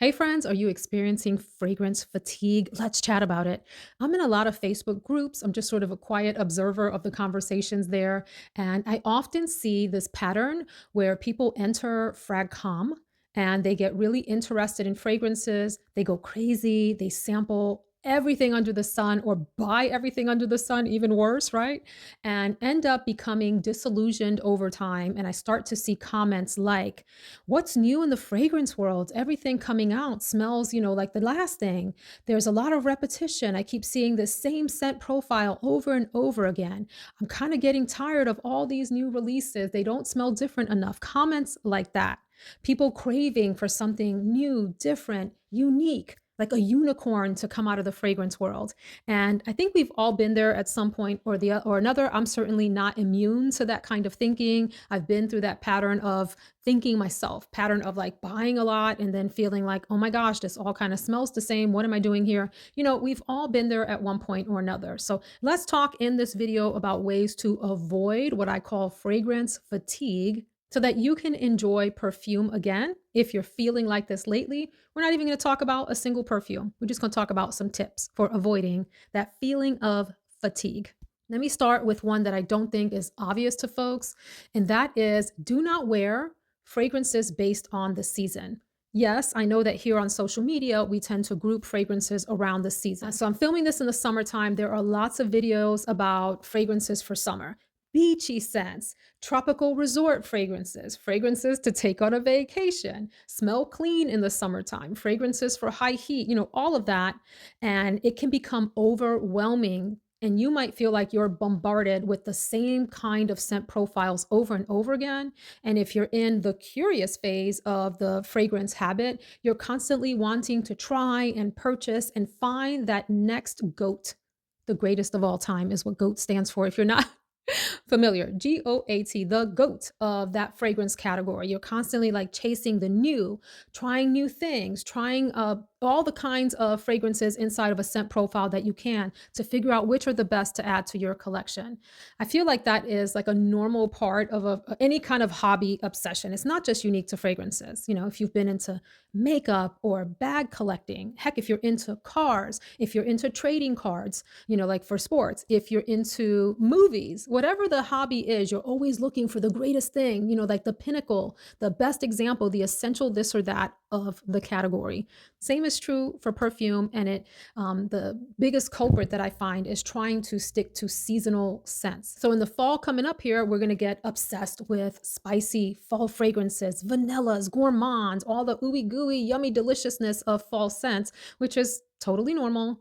Hey friends, are you experiencing fragrance fatigue? Let's chat about it. I'm in a lot of Facebook groups. I'm just sort of a quiet observer of the conversations there. And I often see this pattern where people enter fragcom and they get really interested in fragrances. They go crazy. They sample everything under the sun or buy everything under the sun, even worse, right? And end up becoming disillusioned over time. And I start to see comments like, what's new in the fragrance world? Everything coming out smells, like the last thing. There's a lot of repetition. I keep seeing the same scent profile over and over again. I'm kind of getting tired of all these new releases. They don't smell different enough. Comments like that. People craving for something new, different, unique, like a unicorn to come out of the fragrance world. And I think we've all been there at some point or another. I'm certainly not immune to that kind of thinking. I've been through that pattern of thinking myself, pattern of like buying a lot and then feeling like, oh my gosh, this all kind of smells the same. What am I doing here? We've all been there at one point or another. So let's talk in this video about ways to avoid what I call fragrance fatigue so that you can enjoy perfume again. If you're feeling like this lately, we're not even going to talk about a single perfume. We're just going to talk about some tips for avoiding that feeling of fatigue. Let me start with one that I don't think is obvious to folks, and that is do not wear fragrances based on the season. Yes, I know that here on social media, we tend to group fragrances around the season. So I'm filming this in the summertime. There are lots of videos about fragrances for summer. Beachy scents, tropical resort fragrances, fragrances to take on a vacation, smell clean in the summertime, fragrances for high heat, all of that. And it can become overwhelming. And you might feel like you're bombarded with the same kind of scent profiles over and over again. And if you're in the curious phase of the fragrance habit, you're constantly wanting to try and purchase and find that next GOAT. The greatest of all time is what GOAT stands for. If you're not familiar, GOAT, the goat of that fragrance category. You're constantly like chasing the new, trying new things, trying all the kinds of fragrances inside of a scent profile that you can to figure out which are the best to add to your collection. I feel like that is like a normal part of any kind of hobby obsession. It's not just unique to fragrances. If you've been into makeup or bag collecting, heck, if you're into cars, if you're into trading cards, like for sports, if you're into movies, whatever the hobby is, you're always looking for the greatest thing, like the pinnacle, the best example, the essential this or that of the category. Same is true for perfume. And the biggest culprit that I find is trying to stick to seasonal scents. So in the fall coming up here, we're going to get obsessed with spicy fall fragrances, vanillas, gourmands, all the ooey gooey, yummy deliciousness of fall scents, which is totally normal.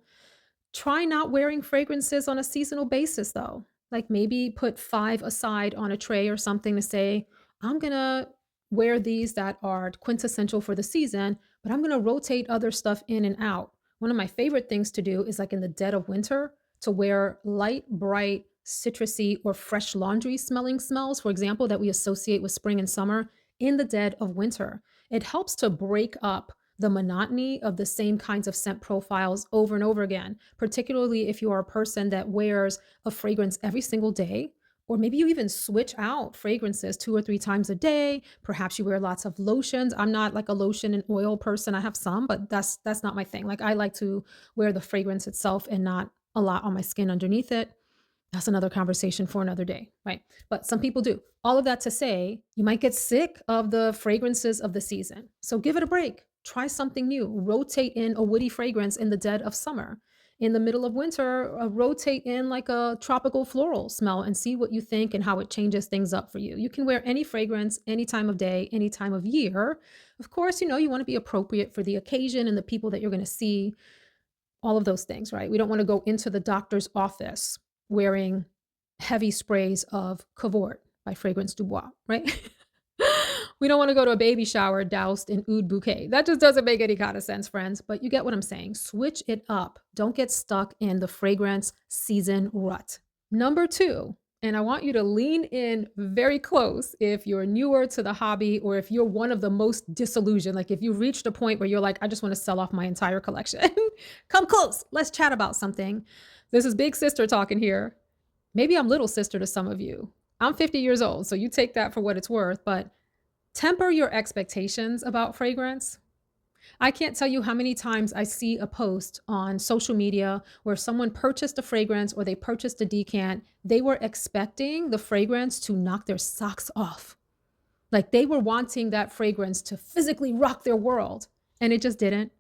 Try not wearing fragrances on a seasonal basis, though. Like maybe put 5 aside on a tray or something to say, I'm going to wear these that are quintessential for the season, but I'm going to rotate other stuff in and out. One of my favorite things to do is like in the dead of winter to wear light, bright, citrusy, or fresh laundry smelling smells, for example, that we associate with spring and summer in the dead of winter. It helps to break up the monotony of the same kinds of scent profiles over and over again, particularly if you are a person that wears a fragrance every single day. Or maybe you even switch out fragrances 2 or 3 times a day. Perhaps you wear lots of lotions. I'm not like a lotion and oil person. I have some, but that's not my thing. Like I like to wear the fragrance itself and not a lot on my skin underneath it. That's another conversation for another day, right? But some people do. All of that to say, you might get sick of the fragrances of the season. So give it a break. Try something new. Rotate in a woody fragrance in the dead of summer. In the middle of winter, rotate in like a tropical floral smell and see what you think and how it changes things up for you. You can wear any fragrance, any time of day, any time of year. Of course, you want to be appropriate for the occasion and the people that you're going to see, all of those things, right? We don't want to go into the doctor's office wearing heavy sprays of Cavort by Fragrance Du Bois, right? We don't want to go to a baby shower doused in oud bouquet. That just doesn't make any kind of sense, friends. But you get what I'm saying. Switch it up. Don't get stuck in the fragrance season rut. Number 2, and I want you to lean in very close if you're newer to the hobby or if you're one of the most disillusioned, like if you reached a point where you're like, I just want to sell off my entire collection. Come close. Let's chat about something. This is big sister talking here. Maybe I'm little sister to some of you. I'm 50 years old, so you take that for what it's worth, but temper your expectations about fragrance. I can't tell you how many times I see a post on social media where someone purchased a fragrance or they purchased a decant. They were expecting the fragrance to knock their socks off. Like they were wanting that fragrance to physically rock their world, and it just didn't.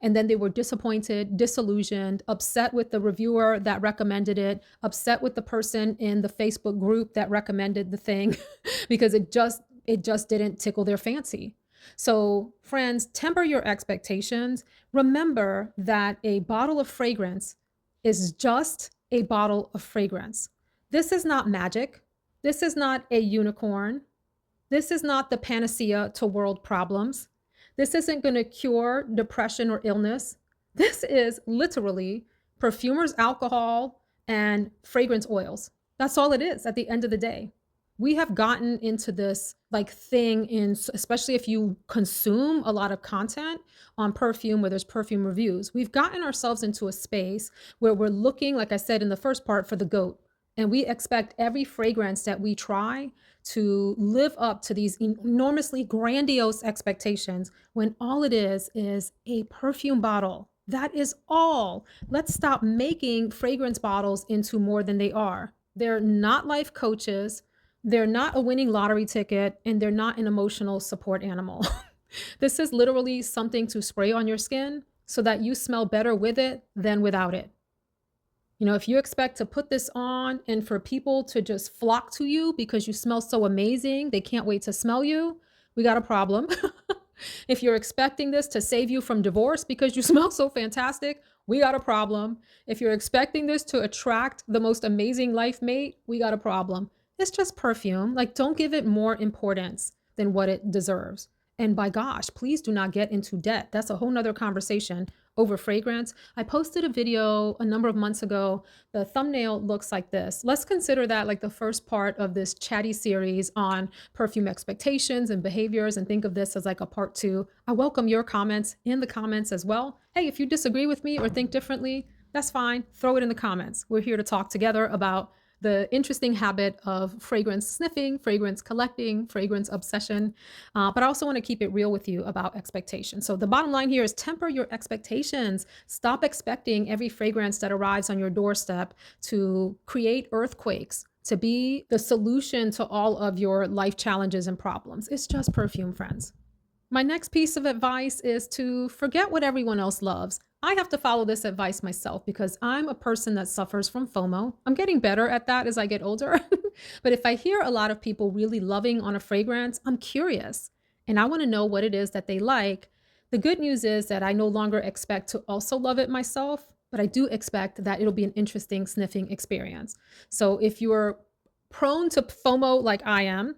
And then they were disappointed, disillusioned, upset with the reviewer that recommended it, upset with the person in the Facebook group that recommended the thing because it just didn't tickle their fancy. So, friends, temper your expectations. Remember that a bottle of fragrance is just a bottle of fragrance. This is not magic. This is not a unicorn. This is not the panacea to world problems. This isn't going to cure depression or illness. This is literally perfumer's alcohol and fragrance oils. That's all it is at the end of the day. We have gotten into this like thing especially if you consume a lot of content on perfume where there's perfume reviews. We've gotten ourselves into a space where we're looking, like I said in the first part, for the goat. And we expect every fragrance that we try to live up to these enormously grandiose expectations when all it is a perfume bottle. That is all. Let's stop making fragrance bottles into more than they are. They're not life coaches. They're not a winning lottery ticket, and they're not an emotional support animal. This is literally something to spray on your skin so that you smell better with it than without it. You know, if you expect to put this on and for people to just flock to you because you smell so amazing, they can't wait to smell you, we got a problem. If you're expecting this to save you from divorce because you smell so fantastic, we got a problem. If you're expecting this to attract the most amazing life mate, we got a problem. It's just perfume. Like, don't give it more importance than what it deserves. And by gosh, please do not get into debt. That's a whole nother conversation over fragrance. I posted a video a number of months ago. The thumbnail looks like this. Let's consider that like the first part of this chatty series on perfume expectations and behaviors, and think of this as like a part two. I welcome your comments in the comments as well. Hey, if you disagree with me or think differently, that's fine. Throw it in the comments. We're here to talk together about the interesting habit of fragrance sniffing, fragrance collecting, fragrance obsession. But I also want to keep it real with you about expectations. So the bottom line here is temper your expectations. Stop expecting every fragrance that arrives on your doorstep to create earthquakes, to be the solution to all of your life challenges and problems. It's just perfume, friends. My next piece of advice is to forget what everyone else loves. I have to follow this advice myself because I'm a person that suffers from FOMO. I'm getting better at that as I get older. But if I hear a lot of people really loving on a fragrance, I'm curious and I want to know what it is that they like. The good news is that I no longer expect to also love it myself, but I do expect that it'll be an interesting sniffing experience. So if you're prone to FOMO like I am,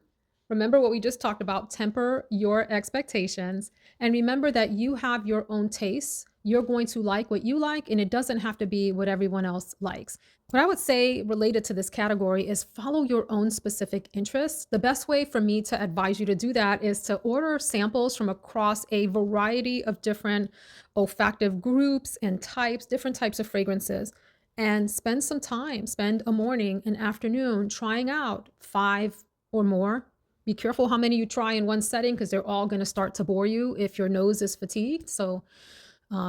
remember what we just talked about, temper your expectations, and remember that you have your own tastes. You're going to like what you like, and it doesn't have to be what everyone else likes. What I would say related to this category is follow your own specific interests. The best way for me to advise you to do that is to order samples from across a variety of different olfactive groups and types, different types of fragrances, and spend some time, spend a morning, an afternoon trying out 5 or more. Be careful how many you try in one setting because they're all going to start to bore you if your nose is fatigued. So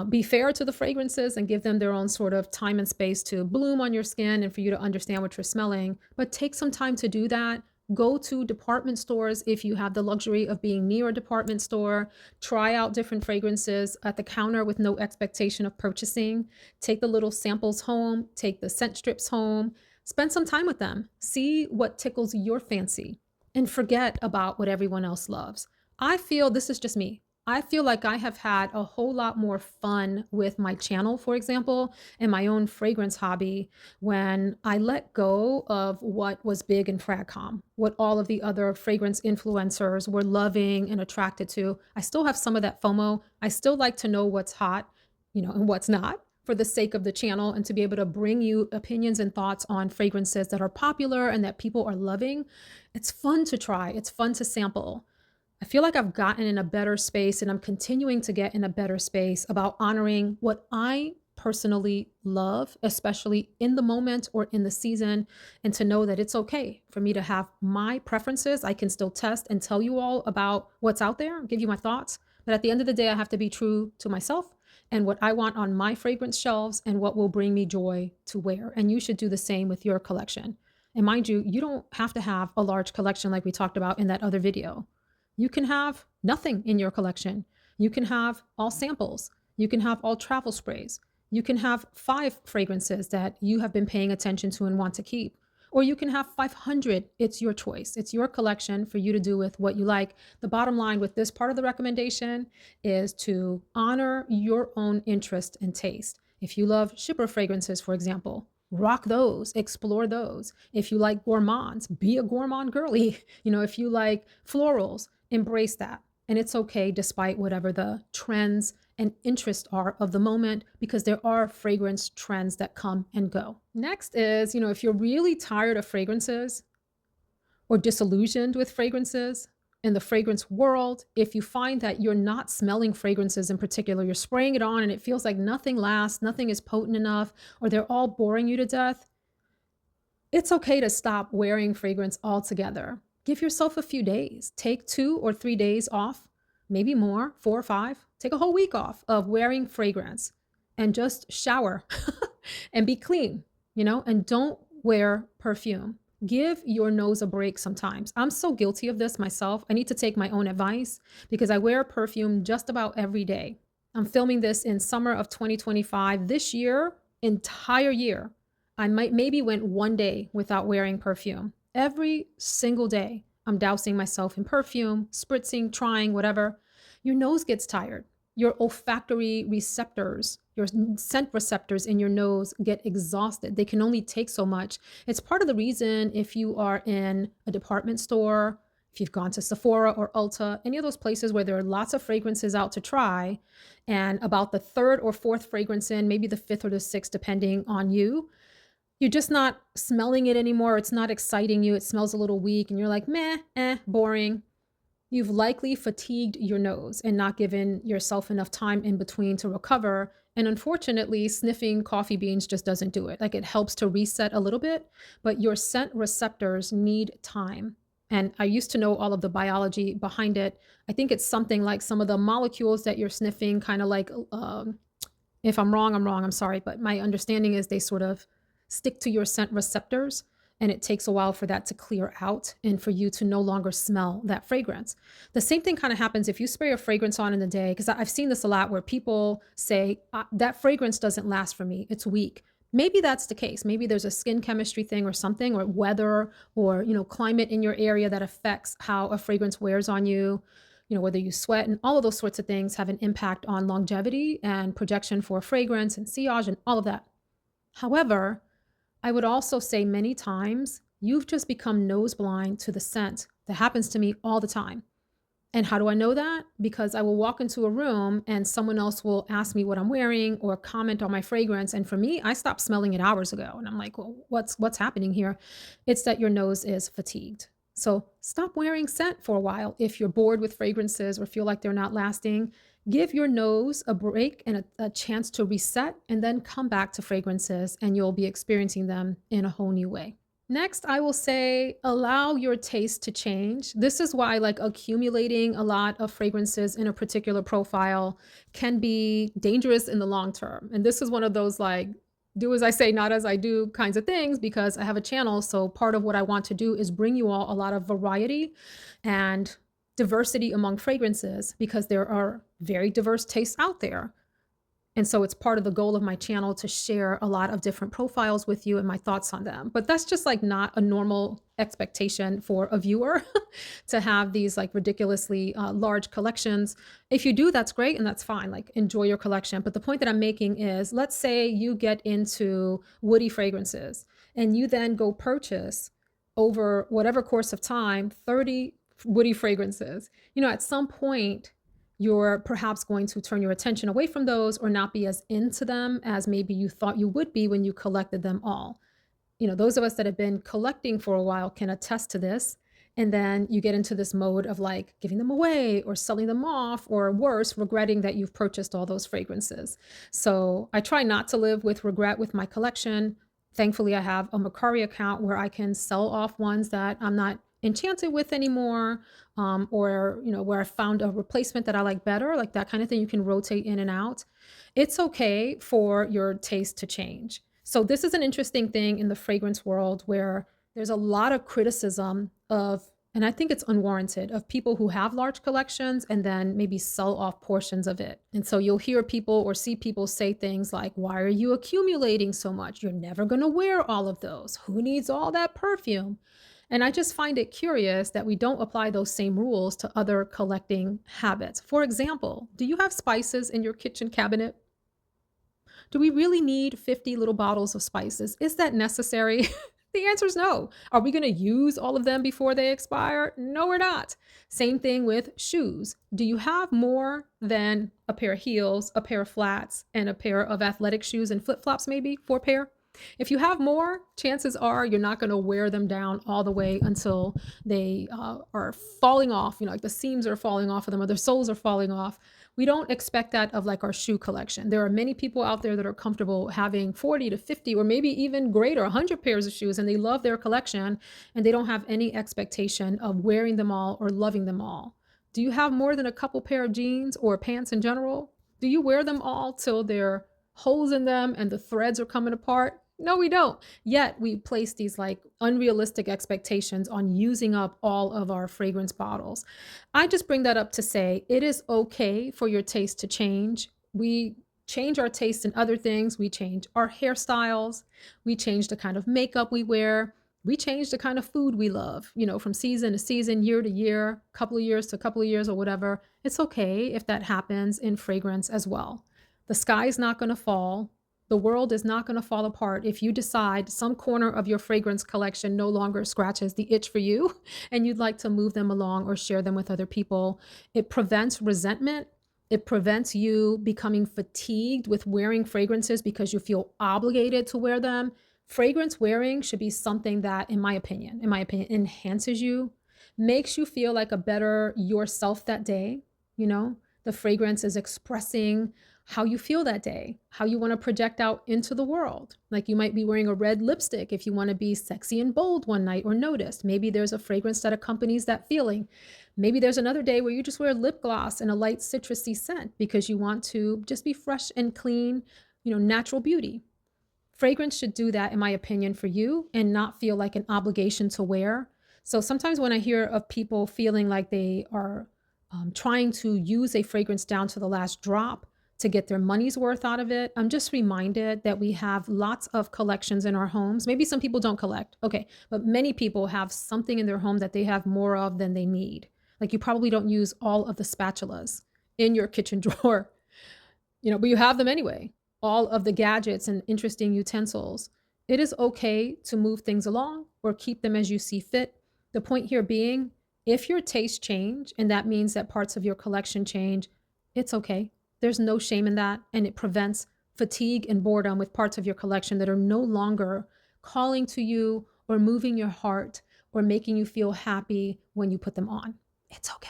be fair to the fragrances and give them their own sort of time and space to bloom on your skin and for you to understand what you're smelling. But take some time to do that. Go to department stores if you have the luxury of being near a department store. Try out different fragrances at the counter with no expectation of purchasing. Take the little samples home. Take the scent strips home. Spend some time with them. See what tickles your fancy and forget about what everyone else loves. I feel this is just me. I feel like I have had a whole lot more fun with my channel, for example, and my own fragrance hobby when I let go of what was big in Fragcom, what all of the other fragrance influencers were loving and attracted to. I still have some of that FOMO. I still like to know what's hot, and what's not for the sake of the channel and to be able to bring you opinions and thoughts on fragrances that are popular and that people are loving. It's fun to try. It's fun to sample. I feel like I've gotten in a better space and I'm continuing to get in a better space about honoring what I personally love, especially in the moment or in the season, and to know that it's okay for me to have my preferences. I can still test and tell you all about what's out there, give you my thoughts, But at the end of the day, I have to be true to myself and what I want on my fragrance shelves and what will bring me joy to wear. And you should do the same with your collection. And mind you, you don't have to have a large collection like we talked about in that other video. You can have nothing in your collection. You can have all samples. You can have all travel sprays. You can have 5 fragrances that you have been paying attention to and want to keep. Or you can have 500. It's your choice. It's your collection for you to do with what you like. The bottom line with this part of the recommendation is to honor your own interest and taste. If you love shipper fragrances, for example, rock those, explore those. If you like gourmands, be a gourmand girly. If you like florals, embrace that. And it's okay despite whatever the trends and interests are of the moment, because there are fragrance trends that come and go. Next is, if you're really tired of fragrances or disillusioned with fragrances in the fragrance world, if you find that you're not smelling fragrances in particular, you're spraying it on and it feels like nothing lasts, nothing is potent enough, or they're all boring you to death, it's okay to stop wearing fragrance altogether. Give yourself a few days. Take 2 or 3 days off, maybe more, 4 or 5. Take a whole week off of wearing fragrance and just shower and be clean, and don't wear perfume. Give your nose a break sometimes. I'm so guilty of this myself. I need to take my own advice because I wear perfume just about every day. I'm filming this in summer of 2025. This year, entire year, I might maybe went one day without wearing perfume. Every single day, I'm dousing myself in perfume, spritzing, trying, whatever. Your nose gets tired. Your olfactory receptors, your scent receptors in your nose get exhausted. They can only take so much. It's part of the reason if you are in a department store, if you've gone to Sephora or Ulta, any of those places where there are lots of fragrances out to try, and about the third or fourth fragrance in, maybe the fifth or the sixth, depending on you, you're just not smelling it anymore. It's not exciting you. It smells a little weak, and you're like, meh, boring. You've likely fatigued your nose and not given yourself enough time in between to recover. And unfortunately, sniffing coffee beans just doesn't do it. Like, it helps to reset a little bit, but your scent receptors need time. And I used to know all of the biology behind it. I think it's something like some of the molecules that you're sniffing, kind of like, if I'm wrong, I'm wrong, I'm sorry. But my understanding is they sort of stick to your scent receptors, and it takes a while for that to clear out and for you to no longer smell that fragrance. The same thing kind of happens if you spray a fragrance on in the day, because I've seen this a lot where people say, that fragrance doesn't last for me, it's weak. Maybe that's the case. Maybe there's a skin chemistry thing or something, or weather, or climate in your area that affects how a fragrance wears on you. Whether you sweat, and all of those sorts of things have an impact on longevity and projection for fragrance and sillage and all of that. However, I would also say many times you've just become nose blind to the scent. That happens to me all the time. And how do I know that? Because I will walk into a room and someone else will ask me what I'm wearing or comment on my fragrance. And for me, I stopped smelling it hours ago. And I'm like, well, what's happening here? It's that your nose is fatigued. So stop wearing scent for a while. If you're bored with fragrances or feel like they're not lasting, give your nose a break and a chance to reset, and then come back to fragrances and you'll be experiencing them in a whole new way. Next, I will say allow your taste to change. This is why accumulating a lot of fragrances in a particular profile can be dangerous in the long term. And this is one of those do as I say, not as I do kinds of things, because I have a channel. So part of what I want to do is bring you all a lot of variety and diversity among fragrances, because there are very diverse tastes out there. And so it's part of the goal of my channel to share a lot of different profiles with you and my thoughts on them. But that's just not a normal expectation for a viewer to have these ridiculously large collections. If you do, that's great and that's fine. Enjoy your collection. But the point that I'm making is, let's say you get into woody fragrances and you then go purchase over whatever course of time 30 woody fragrances. At some point, you're perhaps going to turn your attention away from those or not be as into them as maybe you thought you would be when you collected them all. Those of us that have been collecting for a while can attest to this. And then you get into this mode of giving them away or selling them off, or worse, regretting that you've purchased all those fragrances. So I try not to live with regret with my collection. Thankfully, I have a Mercari account where I can sell off ones that I'm not enchanted with anymore, or where I found a replacement that I like better, like that kind of thing. You can rotate in and out. It's okay for your taste to change. So this is an interesting thing in the fragrance world where there's a lot of criticism of, and I think it's unwarranted, of people who have large collections and then maybe sell off portions of it. And so you'll hear people or see people say things like, "Why are you accumulating so much? You're never going to wear all of those. Who needs all that perfume?" And I just find it curious that we don't apply those same rules to other collecting habits. For example, do you have spices in your kitchen cabinet? Do we really need 50 little bottles of spices? Is that necessary? The answer is no. Are we going to use all of them before they expire? No, we're not. Same thing with shoes. Do you have more than a pair of heels, a pair of flats, and a pair of athletic shoes and flip flops, maybe 4 pair? If you have more, chances are you're not going to wear them down all the way until they are falling off, like the seams are falling off of them or the soles are falling off. We don't expect that of like our shoe collection. There are many people out there that are comfortable having 40 to 50 or maybe even greater 100 pairs of shoes, and they love their collection and they don't have any expectation of wearing them all or loving them all. Do you have more than a couple pair of jeans or pants in general? Do you wear them all till there are holes in them and the threads are coming apart? No, we don't. Yet we place these like unrealistic expectations on using up all of our fragrance bottles. I just bring that up to say it is okay for your taste to change. We change our taste in other things. We change our hairstyles. We change the kind of makeup we wear. We change the kind of food we love, from season to season, year to year, couple of years to couple of years, or whatever. It's okay if that happens in fragrance as well. The sky's not going to fall. The world is not going to fall apart if you decide some corner of your fragrance collection no longer scratches the itch for you and you'd like to move them along or share them with other people. It prevents resentment. It prevents you becoming fatigued with wearing fragrances because you feel obligated to wear them. Fragrance wearing should be something that, in my opinion, enhances you, makes you feel like a better yourself that day. You know, the fragrance is expressing how you feel that day, how you want to project out into the world. Like you might be wearing a red lipstick if you want to be sexy and bold one night or noticed. Maybe there's a fragrance that accompanies that feeling. Maybe there's another day where you just wear lip gloss and a light citrusy scent because you want to just be fresh and clean, natural beauty. Fragrance should do that, in my opinion, for you and not feel like an obligation to wear. So sometimes when I hear of people feeling like they are trying to use a fragrance down to the last drop to get their money's worth out of it, I'm just reminded that we have lots of collections in our homes. Maybe some people don't collect, okay, but many people have something in their home that they have more of than they need. Like you probably don't use all of the spatulas in your kitchen drawer, but you have them anyway. All of the gadgets and interesting utensils. It is okay to move things along or keep them as you see fit. The point here being, if your tastes change and that means that parts of your collection change, it's okay. There's no shame in that, and it prevents fatigue and boredom with parts of your collection that are no longer calling to you or moving your heart or making you feel happy when you put them on. It's okay.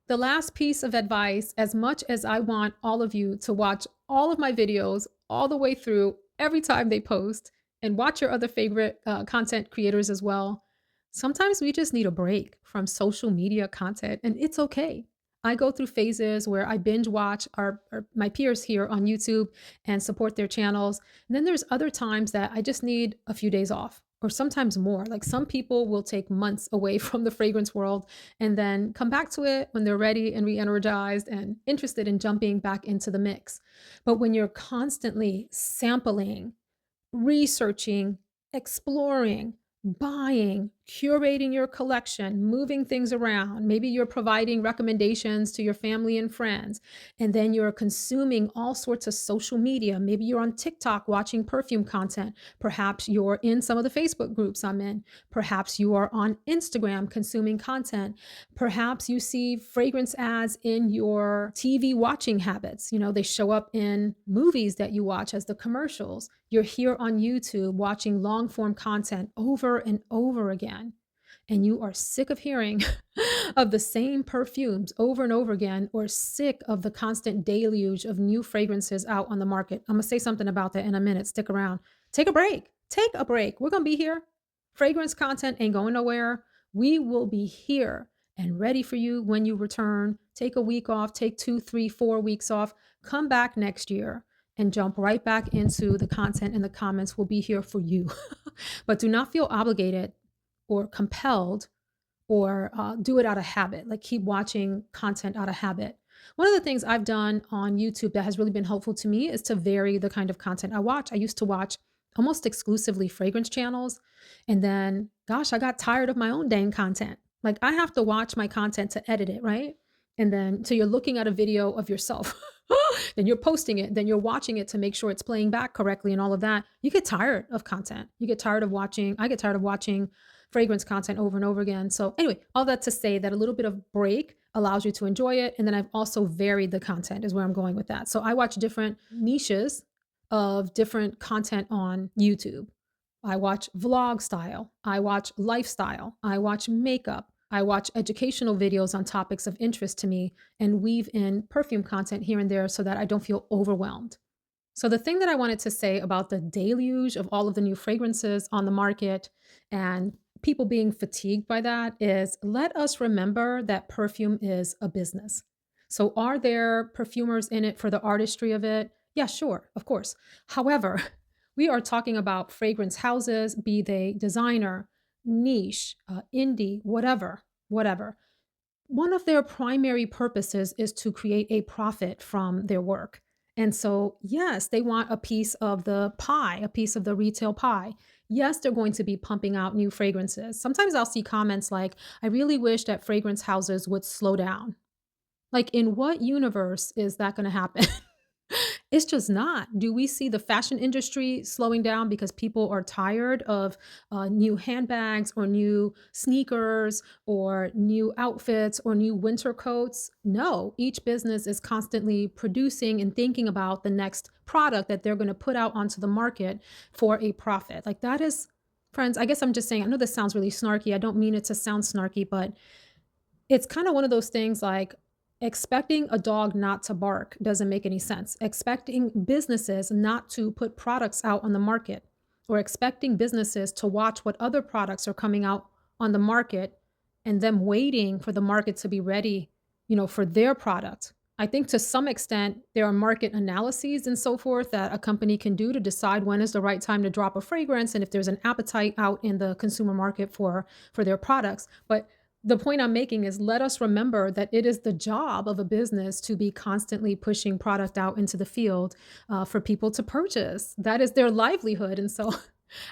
The last piece of advice, as much as I want all of you to watch all of my videos all the way through every time they post and watch your other favorite content creators as well, sometimes we just need a break from social media content, and it's okay. I go through phases where I binge watch my peers here on YouTube and support their channels. And then there's other times that I just need a few days off or sometimes more. Like some people will take months away from the fragrance world and then come back to it when they're ready and re-energized and interested in jumping back into the mix. But when you're constantly sampling, researching, exploring, buying, curating your collection, moving things around. Maybe you're providing recommendations to your family and friends, and then you're consuming all sorts of social media. Maybe you're on TikTok watching perfume content. Perhaps you're in some of the Facebook groups I'm in. Perhaps you are on Instagram consuming content. Perhaps you see fragrance ads in your TV watching habits. They show up in movies that you watch as the commercials. You're here on YouTube watching long form content over and over again, and you are sick of hearing of the same perfumes over and over again, or sick of the constant deluge of new fragrances out on the market. I'm going to say something about that in a minute. Stick around. Take a break. Take a break. We're going to be here. Fragrance content ain't going nowhere. We will be here and ready for you when you return. Take a week off, take 2, 3, 4 weeks off, come back next year and jump right back into the content in the comments. Will be here for you. But do not feel obligated or compelled or do it out of habit, like keep watching content out of habit. One of the things I've done on YouTube that has really been helpful to me is to vary the kind of content I watch. I used to watch almost exclusively fragrance channels. And then, gosh, I got tired of my own dang content. Like I have to watch my content to edit it, right? And then, so you're looking at a video of yourself, then you're posting it, then you're watching it to make sure it's playing back correctly and all of that. You get tired of content. You get tired of watching. I get tired of watching fragrance content over and over again. So anyway, all that to say that a little bit of break allows you to enjoy it. And then I've also varied the content is where I'm going with that. So I watch different niches of different content on YouTube. I watch vlog style. I watch lifestyle. I watch makeup. I watch educational videos on topics of interest to me and weave in perfume content here and there so that I don't feel overwhelmed. So, the thing that I wanted to say about the deluge of all of the new fragrances on the market and people being fatigued by that is let us remember that perfume is a business. So, are there perfumers in it for the artistry of it? Yeah, sure, of course. However, we are talking about fragrance houses, be they designer, niche, indie, whatever. One of their primary purposes is to create a profit from their work. And so, yes, they want a piece of the pie, a piece of the retail pie. Yes, they're going to be pumping out new fragrances. Sometimes I'll see comments like, I really wish that fragrance houses would slow down. Like, in what universe is that going to happen? It's just not. Do we see the fashion industry slowing down because people are tired of new handbags or new sneakers or new outfits or new winter coats? No, each business is constantly producing and thinking about the next product that they're going to put out onto the market for a profit. Like that is, friends, I guess I'm just saying, I know this sounds really snarky. I don't mean it to sound snarky, but it's kind of one of those things like expecting a dog not to bark doesn't make any sense. Expecting businesses not to put products out on the market or expecting businesses to watch what other products are coming out on the market and them waiting for the market to be ready, for their product. I think to some extent there are market analyses and so forth that a company can do to decide when is the right time to drop a fragrance and if there's an appetite out in the consumer market for their products. But the point I'm making is let us remember that it is the job of a business to be constantly pushing product out into the field for people to purchase. That is their livelihood. And so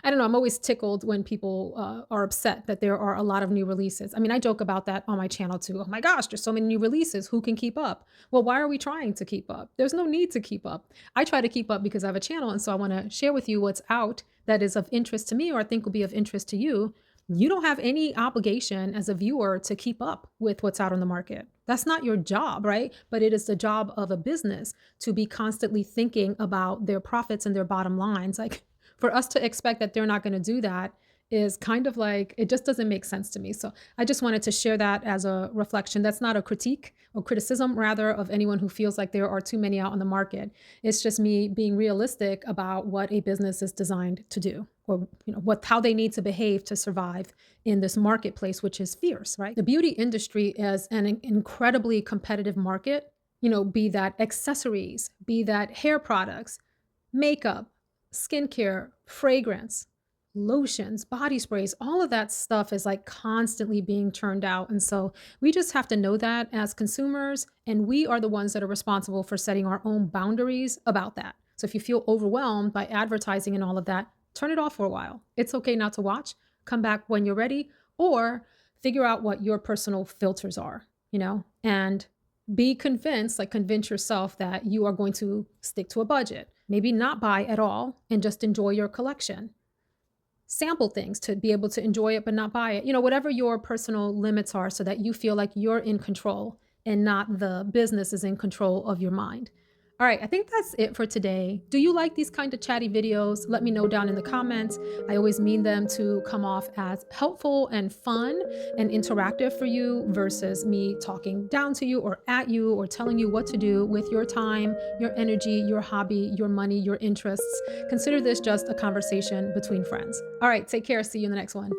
I don't know, I'm always tickled when people are upset that there are a lot of new releases. I mean, I joke about that on my channel too. Oh my gosh, there's so many new releases. Who can keep up? Well, why are we trying to keep up? There's no need to keep up. I try to keep up because I have a channel. And so I want to share with you what's out that is of interest to me or I think will be of interest to you. You don't have any obligation as a viewer to keep up with what's out on the market. That's not your job, right? But it is the job of a business to be constantly thinking about their profits and their bottom lines. Like for us to expect that they're not going to do that is kind of like, it just doesn't make sense to me. So I just wanted to share that as a reflection. That's not a critique or criticism, rather, of anyone who feels like there are too many out on the market. It's just me being realistic about what a business is designed to do or how they need to behave to survive in this marketplace, which is fierce, right? The beauty industry is an incredibly competitive market, be that accessories, be that hair products, makeup, skincare, fragrance, lotions, body sprays, all of that stuff is like constantly being churned out. And so we just have to know that as consumers, and we are the ones that are responsible for setting our own boundaries about that. So if you feel overwhelmed by advertising and all of that, turn it off for a while. It's okay not to watch. Come back when you're ready, or figure out what your personal filters are, and be convinced, like convince yourself that you are going to stick to a budget, maybe not buy at all and just enjoy your collection. Sample things to be able to enjoy it, but not buy it, whatever your personal limits are so that you feel like you're in control and not the business is in control of your mind. All right, I think that's it for today. Do you like these kind of chatty videos? Let me know down in the comments. I always mean them to come off as helpful and fun and interactive for you versus me talking down to you or at you or telling you what to do with your time, your energy, your hobby, your money, your interests. Consider this just a conversation between friends. All right, take care. See you in the next one.